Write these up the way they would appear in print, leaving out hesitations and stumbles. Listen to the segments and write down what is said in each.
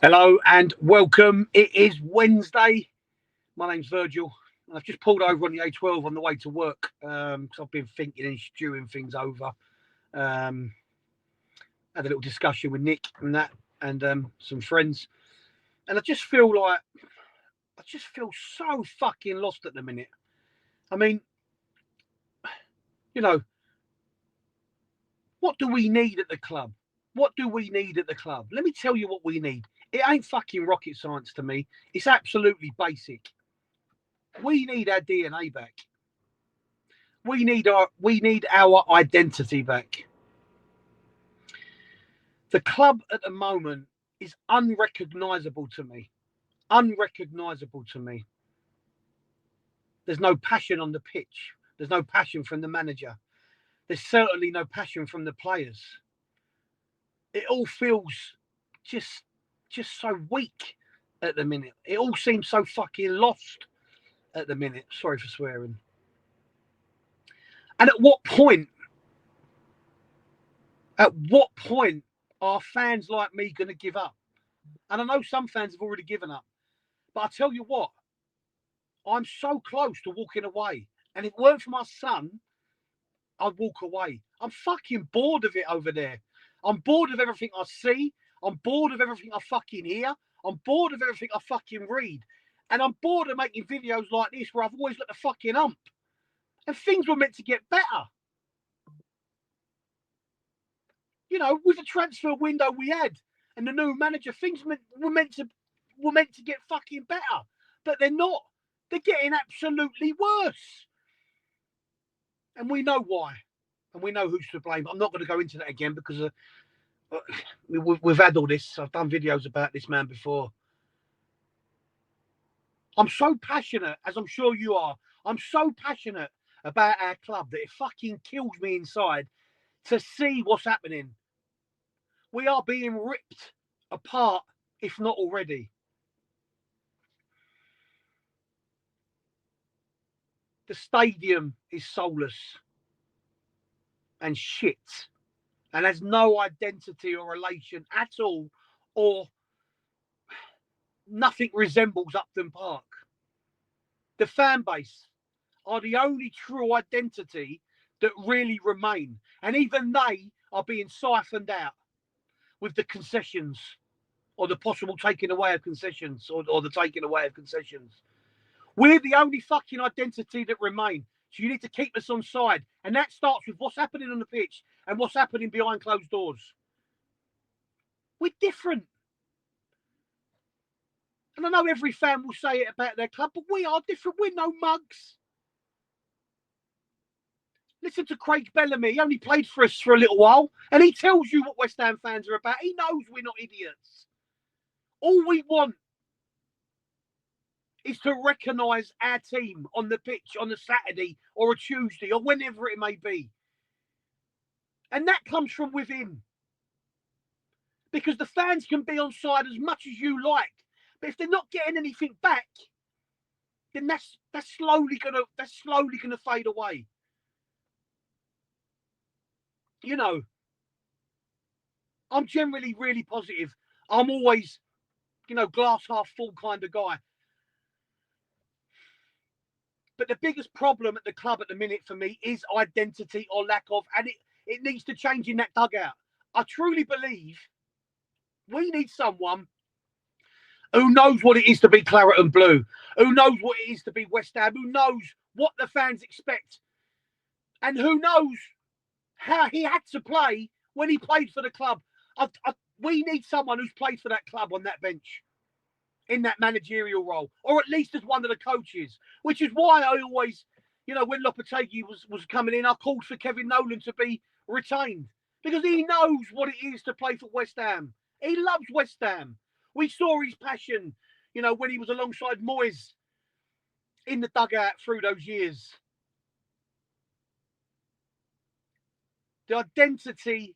Hello and welcome. It is Wednesday. My name's Virgil. I've just pulled over on the A12 on the way to work because I've been thinking and stewing things over. Um, had a little discussion with Nick and that, and some friends, and I just feel so fucking lost at the minute. I mean, you know, what do we need at the club? What do we need at the club? Let me tell you what we need. It ain't fucking rocket science to me. It's absolutely basic. We need our DNA back. We need our identity back. The club at the moment is unrecognisable to me. Unrecognisable to me. There's no passion on the pitch. There's no passion from the manager. There's certainly no passion from the players. It all feels just just so weak at the minute. It all seems so fucking lost at the minute. Sorry for swearing. And at what point are fans like me going to give up? And I know some fans have already given up. But I tell you what, I'm so close to walking away. And if it weren't for my son, I'd walk away. I'm fucking bored of it over there. I'm bored of everything I see. I'm bored of everything I fucking hear. I'm bored of everything I fucking read. And I'm bored of making videos like this where I've always got the fucking ump. And things were meant to get better. With the transfer window we had and the new manager, things were meant to get fucking better. But they're not. They're getting absolutely worse. And we know why. And we know who's to blame. I'm not going to go into that again because we've had all this. I've done videos about this man before. I'm so passionate, as I'm sure you are. I'm so passionate about our club that it fucking kills me inside to see what's happening. We are being ripped apart, if not already. The stadium is soulless and shit and has no identity or relation at all, or nothing resembles Upton Park. The fan base are the only true identity that really remain. And even they are being siphoned out with the concessions or the possible taking away of concessions or the taking away of concessions. We're the only fucking identity that remain. So you need to keep us on side. And that starts with what's happening on the pitch and what's happening behind closed doors. We're different. And I know every fan will say it about their club, but we are different. We're no mugs. Listen to Craig Bellamy. He only played for us for a little while, and he tells you what West Ham fans are about. He knows we're not idiots. All we want is to recognise our team on the pitch on a Saturday or a Tuesday or whenever it may be. And that comes from within. Because the fans can be on side as much as you like. But if they're not getting anything back, then that's slowly gonna fade away. I'm generally really positive. I'm always, glass half full kind of guy. But the biggest problem at the club at the minute for me is identity or lack of, and it needs to change in that dugout. I truly believe we need someone who knows what it is to be Claret and Blue, who knows what it is to be West Ham, who knows what the fans expect, and who knows how he had to play when he played for the club. We need someone who's played for that club on that bench, in that managerial role, or at least as one of the coaches, which is why I always, when Lopetegui was coming in, I called for Kevin Nolan to be retained because he knows what it is to play for West Ham. He loves West Ham. We saw his passion, when he was alongside Moyes in the dugout through those years. The identity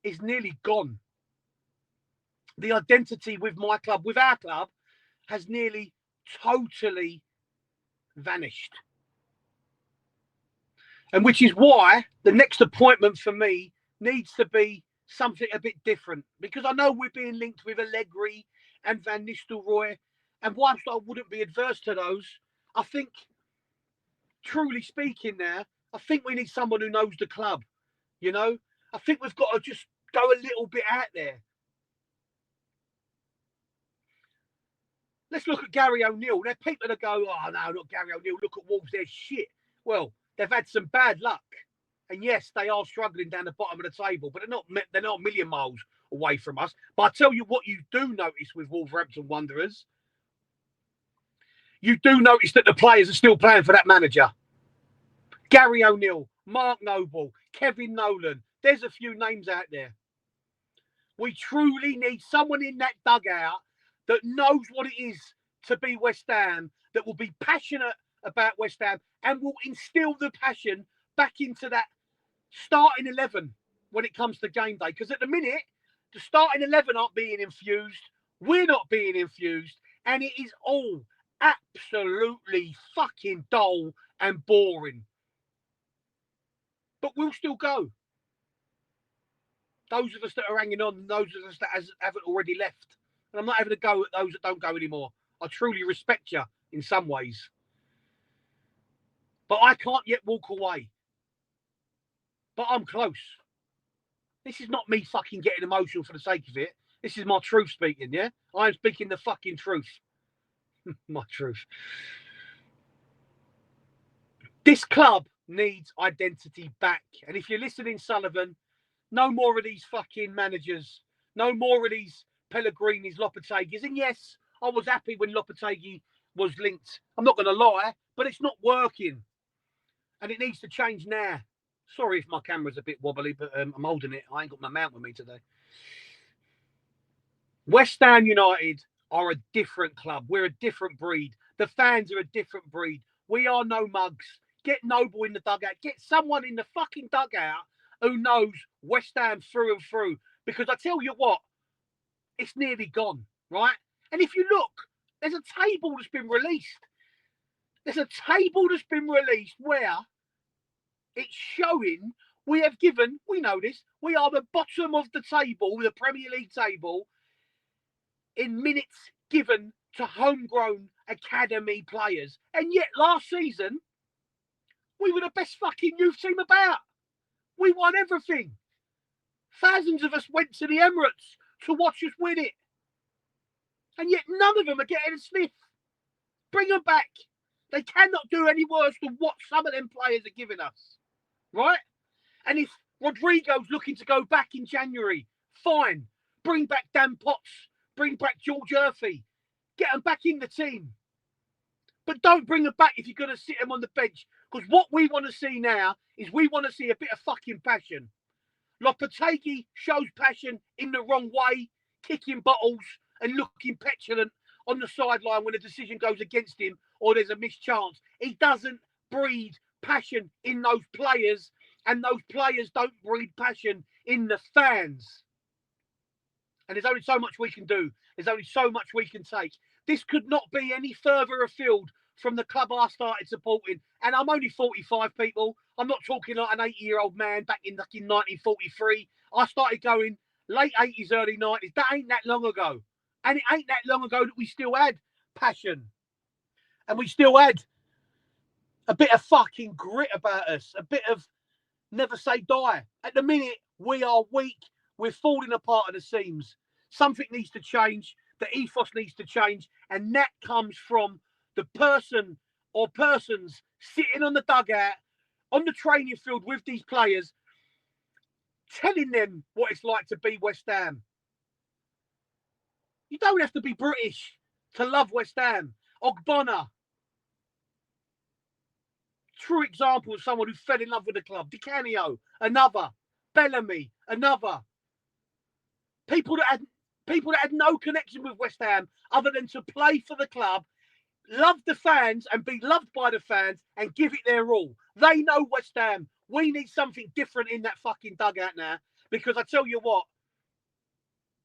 is nearly gone. The identity with my club, with our club, has nearly totally vanished. And which is why the next appointment for me needs to be something a bit different, because I know we're being linked with Allegri and Van Nistelrooy, and whilst I wouldn't be adverse to those, I think, truly speaking now, I think we need someone who knows the club, you know? I think we've got to just go a little bit out there. Let's look at Gary O'Neill. There are people that go, oh, no, not Gary O'Neill. Look at Wolves, they're shit. Well, they've had some bad luck. And yes, they are struggling down the bottom of the table, but they're not a million miles away from us. But I tell you what you do notice with Wolverhampton Wanderers, you do notice that the players are still playing for that manager. Gary O'Neill, Mark Noble, Kevin Nolan. There's a few names out there. We truly need someone in that dugout that knows what it is to be West Ham, that will be passionate about West Ham and will instill the passion back into that starting 11 when it comes to game day. Because at the minute, the starting 11 aren't being infused. We're not being infused. And it is all absolutely fucking dull and boring. But we'll still go. Those of us that are hanging on, those of us that haven't already left. And I'm not having a go at those that don't go anymore. I truly respect you in some ways. But I can't yet walk away. But I'm close. This is not me fucking getting emotional for the sake of it. This is my truth speaking, yeah? I am speaking the fucking truth. My truth. This club needs identity back. And if you're listening, Sullivan, no more of these fucking managers. No more of these Pellegrini's, Lopetegui's. And yes, I was happy when Lopetegui was linked. I'm not going to lie, but it's not working. And it needs to change now. Sorry if my camera's a bit wobbly, but I'm holding it. I ain't got my mount with me today. West Ham United are a different club. We're a different breed. The fans are a different breed. We are no mugs. Get Noble in the dugout. Get someone in the fucking dugout who knows West Ham through and through. Because I tell you what, it's nearly gone, right? And if you look, there's a table that's been released. There's a table that's been released where it's showing we have given, we know this, we are the bottom of the table, the Premier League table, in minutes given to homegrown academy players. And yet last season, we were the best fucking youth team about. We won everything. Thousands of us went to the Emirates to watch us win it. And yet none of them are getting a sniff. Bring them back. They cannot do any worse than what some of them players are giving us. Right? And if Rodrigo's looking to go back in January, fine. Bring back Dan Potts. Bring back George Urphy. Get them back in the team. But don't bring them back if you're going to sit them on the bench. Because what we want to see now is we want to see a bit of fucking passion. Lopetegui shows passion in the wrong way, kicking bottles and looking petulant on the sideline when a decision goes against him or there's a missed chance. He doesn't breed passion in those players, and those players don't breed passion in the fans. And there's only so much we can do. There's only so much we can take. This could not be any further afield from the club I started supporting. And I'm only 45, people. I'm not talking like an 80-year-old man back in 1943. I started going late 80s, early 90s. That ain't that long ago. And it ain't that long ago that we still had passion. And we still had a bit of fucking grit about us. A bit of never say die. At the minute, we are weak. We're falling apart at the seams. Something needs to change. The ethos needs to change. And that comes from the person or persons sitting on the dugout, on the training field with these players, telling them what it's like to be West Ham. You don't have to be British to love West Ham. Ogbonna. True example of someone who fell in love with the club. Di Canio, another. Bellamy, another. People that had no connection with West Ham other than to play for the club, love the fans and be loved by the fans and give it their all. They know West Ham. We need something different in that fucking dugout now, because I tell you what,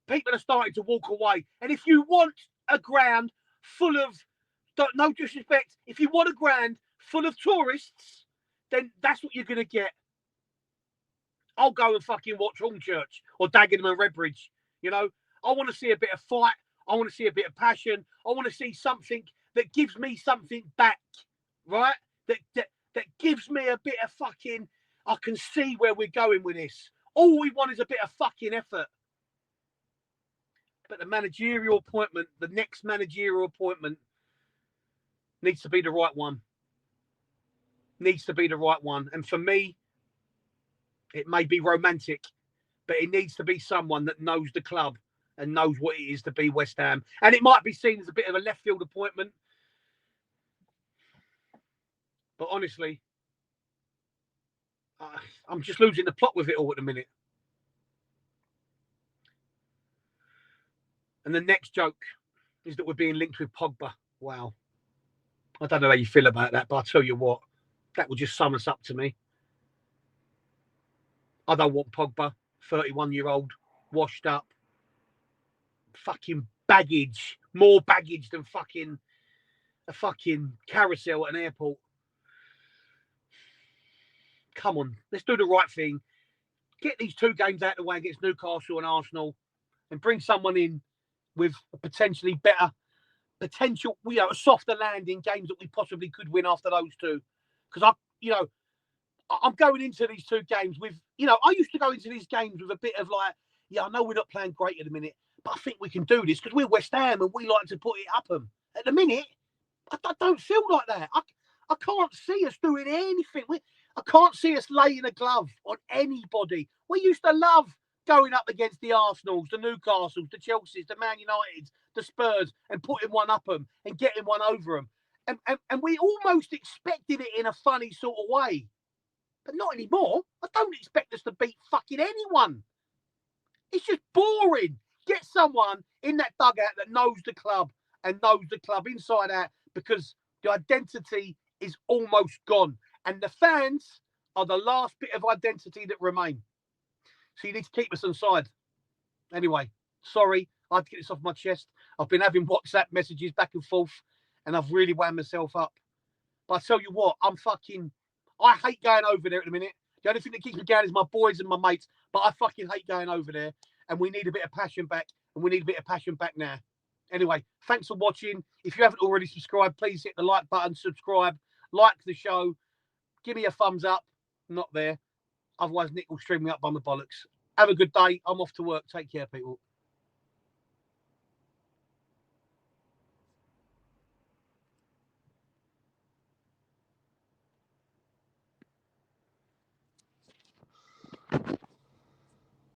people are starting to walk away. And if you want a ground full of, no disrespect, if you want a ground full of tourists, then that's what you're going to get. I'll go and fucking watch Hornchurch or Dagenham and Redbridge. You know, I want to see a bit of fight. I want to see a bit of passion. I want to see something that gives me something back, right? That gives me a bit of fucking, I can see where we're going with this. All we want is a bit of fucking effort. But the managerial appointment, the next managerial appointment, needs to be the right one. Needs to be the right one. And for me, it may be romantic, but it needs to be someone that knows the club and knows what it is to be West Ham. And it might be seen as a bit of a left field appointment. But honestly, I'm just losing the plot with it all at the minute. And the next joke is that we're being linked with Pogba. Wow. I don't know how you feel about that, but I'll tell you what, that will just sum us up to me. I don't want Pogba, 31-year-old, washed up, fucking baggage, more baggage than fucking a fucking carousel at an airport. Come on, let's do the right thing. Get these 2 games out of the way against Newcastle and Arsenal and bring someone in with a potentially better potential, a softer landing games that we possibly could win after those 2. Because I'm going into these 2 games with, I used to go into these games with a bit of like, I know we're not playing great at the minute, but I think we can do this because we're West Ham and we like to put it up them. At the minute, I don't feel like that. I can't see us doing anything. I can't see us laying a glove on anybody. We used to love going up against the Arsenals, the Newcastles, the Chelseas, the Man Uniteds, the Spurs, and putting one up them and getting one over them. And we almost expected it in a funny sort of way. But not anymore. I don't expect us to beat fucking anyone. It's just boring. Get someone in that dugout that knows the club and knows the club inside out, because the identity is almost gone. And the fans are the last bit of identity that remain. So you need to keep us on side. Anyway, sorry, I had to get this off my chest. I've been having WhatsApp messages back and forth, and I've really wound myself up. But I tell you what, I hate going over there at the minute. The only thing that keeps me going is my boys and my mates. But I fucking hate going over there. And we need a bit of passion back. And we need a bit of passion back now. Anyway, thanks for watching. If you haven't already subscribed, please hit the like button, subscribe, like the show. Give me a thumbs up. Not there. Otherwise, Nick will string me up by my bollocks. Have a good day. I'm off to work. Take care, people.